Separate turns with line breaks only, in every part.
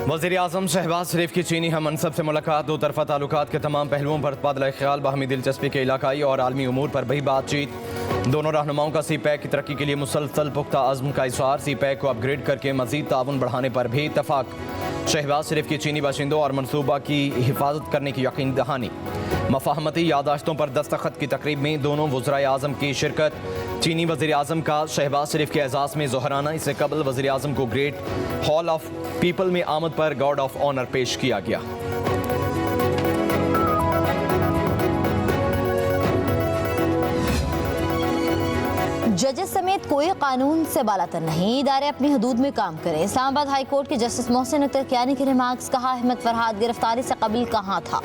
वज़ीर-ए-आज़म शहबाज शरीफ की चीनी हम मनसब से मुलाकात। दो तरफ़ा ताल्लुकात के तमाम पहलुओं पर तबादला ख्याल, बाहमी दिलचस्पी के इलाकाई और आलमी उमूर पर भी बातचीत। दोनों रहनुमाओं का सी पैक की तरक्की के लिए मुसलसल पुख्ता अज़्म का इज़हार। सी पैक को अपग्रेड करके मज़ीद ताउन बढ़ाने पर भी इत्तफ़ाक। शहबाज शरीफ की चीनी बाशिंदों और मनसूबा की हिफाजत करने की यकीन दहानी। मफाहमती यादाश्तों पर दस्तखत की तकरीब में दोनों वज़ीर-ए-आज़म की शिरकत। चीनी वज़ीर-ए-आज़म का शहबाज शरीफ के एजाज़ में ज़ोहराना। इससे कबल वज़ीर-ए-आज़म को ग्रेट हॉल ऑफ पीपल में आमद पर गार्ड ऑफ ऑनर पेश किया गया।
जजेस समेत कोई कानून से बालातर नहीं, इदारे अपनी हदूद में काम करें। इस्लामाबाद हाई कोर्ट के जस्टिस मोहसिन अख्तर कियानी के रिमार्क्स। कहा, अहमद फरहाद गिरफ्तारी से कबल कहाँ था?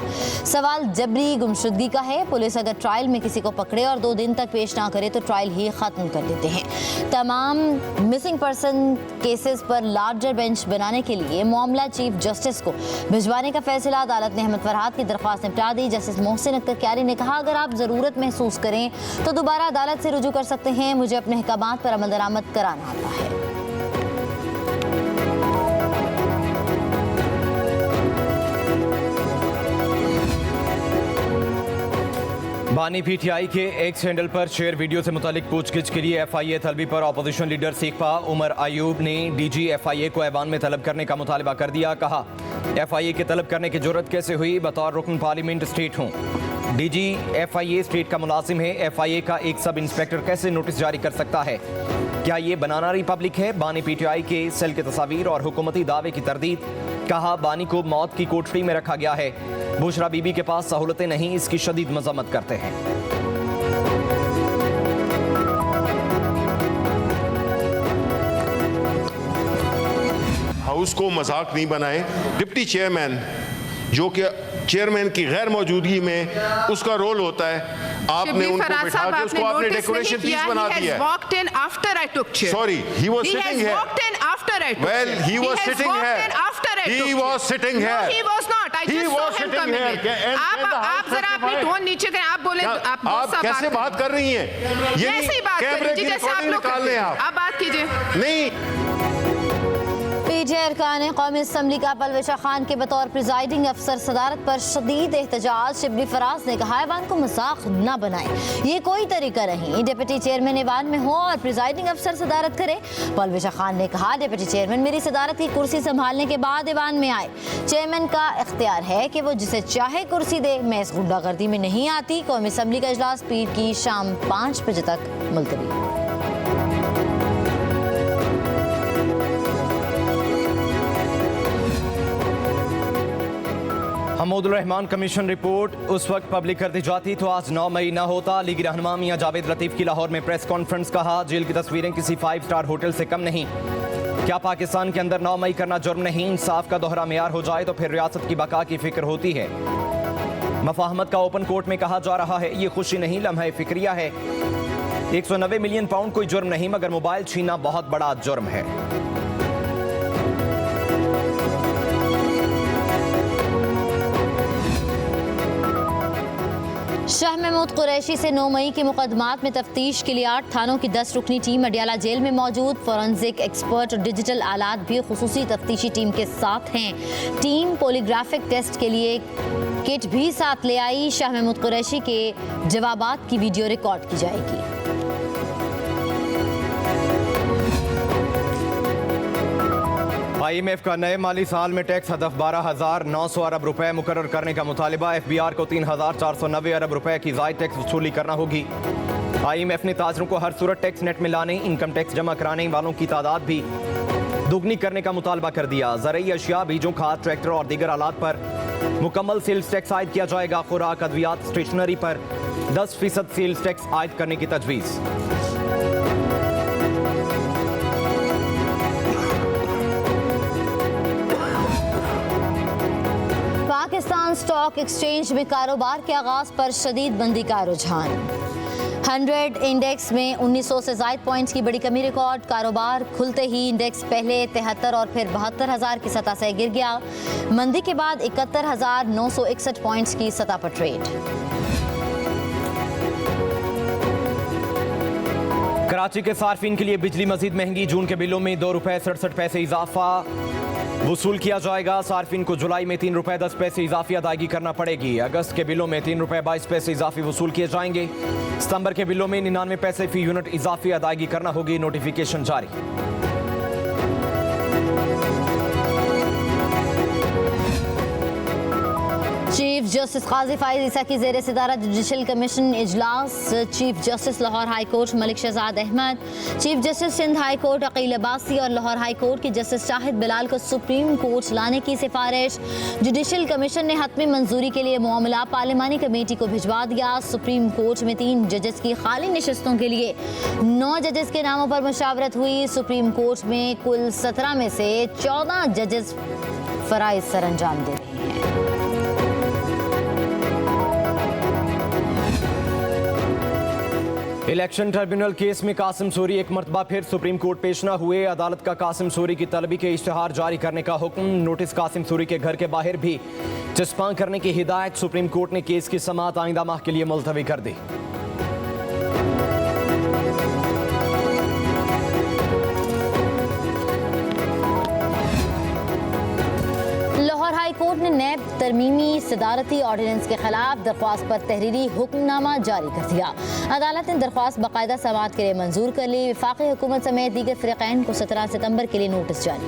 सवाल जबरी गुमशुदगी का है। पुलिस अगर ट्रायल में किसी को पकड़े और 2 दिन तक पेश ना करे तो ट्रायल ही खत्म कर देते हैं। तमाम मिसिंग पर्सन केसेस पर लार्जर बेंच बनाने के लिए मामला चीफ जस्टिस को भिजवाने का फैसला। अदालत ने अहमद फरहाद की दरख्वास्त निपटा दी। जस्टिस मोहसिन अख्तर कियानी ने कहा, अगर आप ज़रूरत महसूस करें तो दोबारा अदालत से रुजू कर सकते हैं। मुझे अपने अहकामात पर अमल दरामद कराना आता है।
बानी पीटीआई के एक्स हैंडल पर शेयर वीडियो से मुतालिक पूछगिछ के लिए FIA तलबी पर अपोजिशन लीडर सीखपा उमर अयूब ने DG FIA को ऐवान में तलब करने का मुतालबा कर दिया। कहा, FIA के तलब करने की जरूरत कैसे हुई? बतौर रुकन पार्लियामेंट स्टेट हूँ। DG FIA स्टेट का मुलाजिम है। FIA का एक सब इंस्पेक्टर कैसे नोटिस जारी कर सकता है? क्या ये बनाना रिपब्लिक है? बानी PTI के सेल के तस्वीर और हुकूमती दावे की तरदीद। कहा, बानी को मौत की कोठरी में रखा गया है। बुशरा बीबी के पास सहूलतें नहीं, इसकी शदीद मजम्मत करते हैं।
हाउस को मजाक नहीं बनाए। डिप्टी चेयरमैन जो कि चेयरमैन की गैर मौजूदगी में उसका रोल होता है, आपने उनको बिठा के उसको आपने डेकोरेशन पीस बना दिया है। Sorry, he was sitting here. Well, he was sitting here. He was sitting here.
No, he was not. I just saw him coming in. आप जरा अपनी टोन नीचे करें। आप बोले,
आप कैसे बात कर रही हैं?
कैसे बात कर रही हैं? जैसे आप लोग करते हैं। आप बात कीजिए।
नहीं,
PTI अरकान कौमी असम्बली का परवेश खान के बतौर प्रिजाइडिंग अफसर सदारत पर शदीद एहतजाज। शिबली फराज ने कहा, ऐवान को मजाक न बनाए, ये कोई तरीका नहीं। डिप्टी चेयरमैन ऐवान में हो और प्रिजाइडिंग अफसर सदारत करे। परवेश खान ने कहा, डिप्टी चेयरमैन मेरी सदारत की कुर्सी संभालने के बाद ऐवान में आए। चेयरमैन का इख्तियार है कि वो जिसे चाहे कुर्सी दे। मैं इस गुंडागर्दी में नहीं आती। कौमी असम्बली का इजलास पीर की शाम 5 बजे तक मुलतवी।
हमूदुर रहमान कमीशन रिपोर्ट उस वक्त पब्लिक कर दी जाती तो आज 9 मई न होता। लीगी रहनुमा मियां जावेद लतीफ की लाहौर में प्रेस कॉन्फ्रेंस। कहा, जेल की तस्वीरें किसी 5 स्टार होटल से कम नहीं। क्या पाकिस्तान के अंदर 9 मई करना जुर्म नहीं? इंसाफ का दोहरा मेयार हो जाए तो फिर रियासत की बका की फिक्र होती है। मफाहमत का ओपन कोर्ट में कहा जा रहा है, ये खुशी नहीं लम्हा फिक्रिया है। 190 मिलियन पाउंड कोई जुर्म नहीं, मगर मोबाइल छीनना बहुत बड़ा जुर्म है।
शाह महमूद कुरैशी से 9 मई के मुकदमात में तफ्तीश के लिए 8 थानों की 10 रुकनी टीम अडियाला जेल में मौजूद। फोरेंसिक एक्सपर्ट और डिजिटल आलात भी खुसूसी तफ्तीशी टीम के साथ हैं। टीम पोलीग्राफिक टेस्ट के लिए किट भी साथ ले आई। शाह महमूद कुरैशी के जवाबात की वीडियो रिकॉर्ड की जाएगी।
IMF का नए माली साल में टैक्स हदफ 12,900 अरब रुपए मुकर्रर करने का मुतालिबा। FBR को 3,490 अरब रुपए की ज़ायद टैक्स वसूली करना होगी। IMF ने ताजरों को हर सूरत टैक्स नेट में लाने, इनकम टैक्स जमा कराने वालों की तादाद भी दुगनी करने का मुतालबा कर दिया। ज़रूरी अशिया, बीजों, खाद, ट्रैक्टर और दीगर आलात पर मुकम्मल सेल्स टैक्स आयद किया जाएगा। खुराक, अद्वियात, स्टेशनरी पर 10% सेल्स टैक्स आयद करने की तजवीज़।
पाकिस्तान स्टॉक एक्सचेंज में कारोबार के आगाज पर शदीद मंदी का रुझान। 100 इंडेक्स में 1900 से ज़ायद पॉइंट्स की बड़ी कमी रिकॉर्ड। कारोबार खुलते ही इंडेक्स पहले 73 और फिर 72,000 की सतह से गिर गया। मंदी के बाद 71,961 पॉइंट्स की सतह पर ट्रेड।
कराची के सार्फिन के लिए बिजली मजीद महंगी। जून के बिलों में 2 रुपए 67 पैसे इजाफा। वसूल किया जाएगा। सार्फिन को जुलाई में 3 रुपए 10 पैसे इजाफी अदायगी करना पड़ेगी। अगस्त के बिलों में 3 रुपए 22 पैसे इजाफी वसूल किए जाएंगे। सितंबर के बिलों में 99 पैसे फी यूनिट इजाफी अदायगी करना होगी। नोटिफिकेशन जारी।
चीफ जस्टिस काजी फाइज ईसा की जेर सदारत जुडिशल कमीशन इजलास। Chief justice Lahore high court Malik Shahzad Ahmad, chief justice Sindh high court Aqeel Abbasi और लाहौर हाई कोर्ट के जस्टिस शाहिद बिलाल को सुप्रीम कोर्ट लाने की सिफारिश। जुडिशल कमीशन ने हतमी मंजूरी के लिए मामला पार्लिमानी कमेटी को भिजवा दिया। सुप्रीम कोर्ट में 3 जजेस की खाली नशस्तों के लिए 9 जजेस के नामों पर मुशावरत हुई। सुप्रीम कोर्ट में कुल 17 में से 14 जजेस फराइज सर अंजाम दे रहे हैं।
इलेक्शन ट्रिब्यूनल केस में कासिम सूरी एक मरतबा फिर सुप्रीम कोर्ट पेश न हुए। अदालत का कासिम सूरी की तलबी के इश्तिहार जारी करने का हुक्म। नोटिस कासिम सूरी के घर के बाहर भी चिस्पां करने की हिदायत। सुप्रीम कोर्ट ने केस की समाअत आइंदा माह के लिए मुलतवी कर दी।
लाहौर हाई कोर्ट ने नैब तरमीमी सदारती ऑर्डिनेंस के खिलाफ दरख्वास्त पर तहरीरी हुक्मनामा जारी कर दिया। अदालत ने दरख्वास्त बाकायदा समाअत के लिए मंजूर कर ली। वफाकी हुकूमत समेत दीगर फ़रीक़ैन को 17 सितंबर के लिए नोटिस जारी।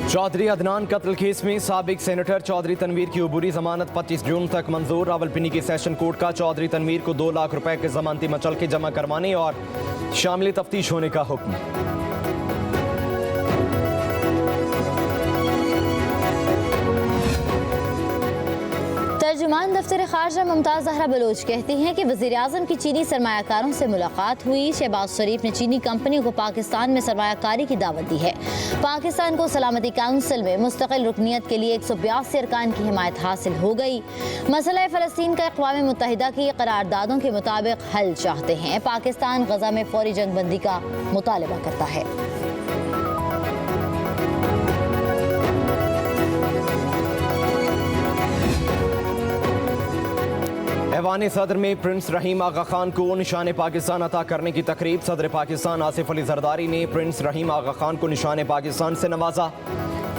चौधरी अदनान कत्ल केस में साबिक सेनेटर चौधरी तनवीर की अबूरी जमानत 25 जून तक मंजूर। रावलपिंडी की सेशन कोर्ट का चौधरी तनवीर को 2 लाख रुपए के जमानती मचल के जमा करवाने और शामिल तफ्तीश होने का हुक्म।
तर्जुमान दफ्तर खारजा मुमताज़ ज़हरा बलोच कहती हैं कि वज़ीर आज़म की चीनी सरमायाकारों से मुलाकात हुई। शहबाज शरीफ ने चीनी कंपनियों को पाकिस्तान में सरमायाकारी की दावत दी है। पाकिस्तान को सलामती काउंसिल में मुस्तकिल रुकनियत के लिए 182 अरकान की हिमायत हासिल हो गई। मसला फ़लस्तीन का अक़वाम मुत्तहिदा की करारदादों के मुताबिक हल चाहते हैं। पाकिस्तान गज़ा में फौरी जंगबंदी का मुतालबा करता है।
ऐवान सदर में प्रिंस रहीम आगा खान को निशान पाकिस्तान अता करने की तकरीब। सदर पाकिस्तान आसिफ अली जरदारी ने प्रिंस रहीम आगा खान को निशान पाकिस्तान से नवाजा।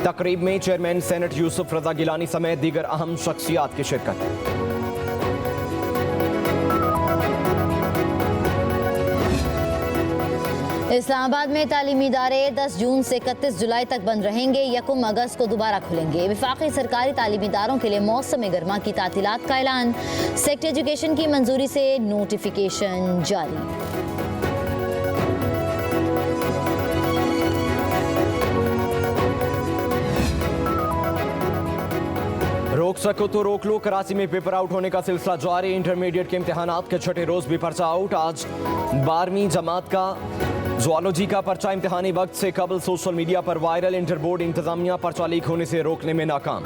तकरीब में चेयरमैन सेनेट यूसुफ रजा गिलानी समेत दीगर अहम शख्सियात की शिरकत।
इस्लामाबाद में तालीमी इदारे 10 जून से 31 जुलाई तक बंद रहेंगे। 1 अगस्त को दोबारा खुलेंगे। वफाकी सरकारी तालीमी इदारों के लिए मौसम गर्मा की तातीलात का ऐलान। सेक्टर एजुकेशन की मंजूरी से नोटिफिकेशन जारी।
रोक सको तो रोक लो। कराची में पेपर आउट होने का सिलसिला जारी। इंटरमीडिएट के इम्तिहानात के 6ठे रोज भी पर्चा आउट। आज 12वीं जमात का ज़ुआलॉजी का पर्चा इम्तिहानी वक्त से कबल सोशल मीडिया पर वायरल। इंटर बोर्ड इंतजामिया पर्चा लीक होने से रोकने में नाकाम।